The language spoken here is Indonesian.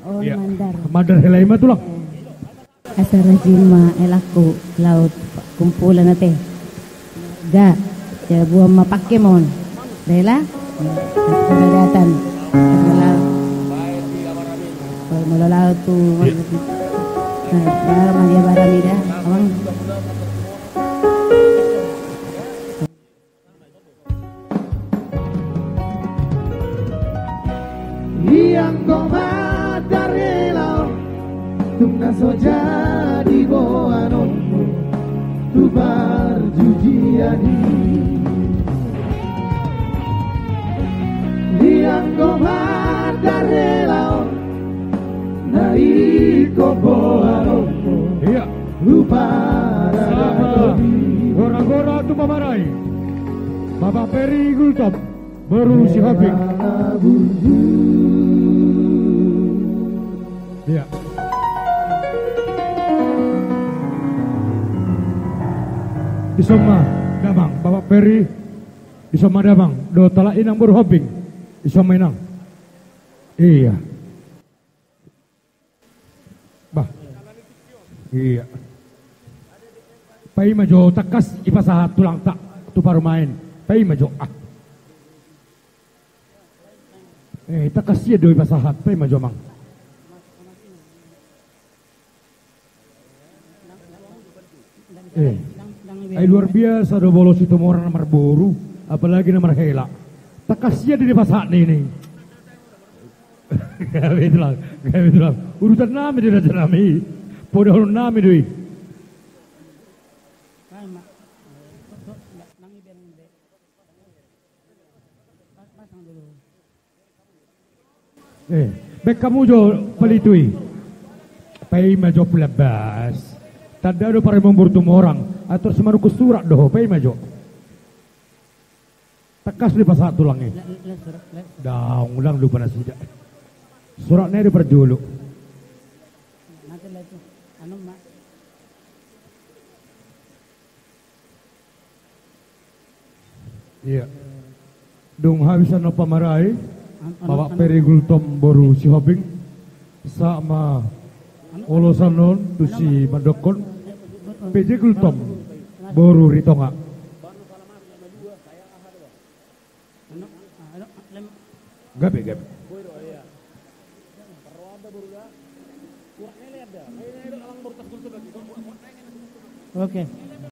Oh, Ya. mandar. Mandar helai mah tulang. Asara jima elaku laut kumpulan nate. Ga, ya buah mapake mon. Rela, pengadatan. Malah tu, Maria Baramida, abang. Yang koma dari laut tungna soja di boano tu barjujiani Yang koma dari laut naiko boano Iya. lupa Sama gora-gora tu pamarai. Bapak Peri Gultom baru si Habib. Iya. Di Soma Dabang, Bapak Peri di Soma Dabang, do tala inang baru Habib. Di Soma inang. Iya. Bah. Iya. Pai majo takas ipasahat tulang tak tu paru main. Pai majo ah. Takas ya do ipasahat. Pai majo mang. Ay luar biasa do bolos itu orang nomor boru, apalagi nomor hela. Takasnya di pasak ini. Gak urutan nami di raja nami. Podol nami doi. Bek kamu jo pelitui. Pai majo pelabas. Tanda do para memburtum orang atau semaru surat doh pai majo. Takas di pasak tulangnya. Daung ulang lupa nasidak. Suratnya di perjulu. Iya. Dung habisan no pamarai. Bapak Peri Gultom boru si Hobing sama Olosanon tu si Mandokon PJ Gultom boru Ritonga. Gabe. Oke.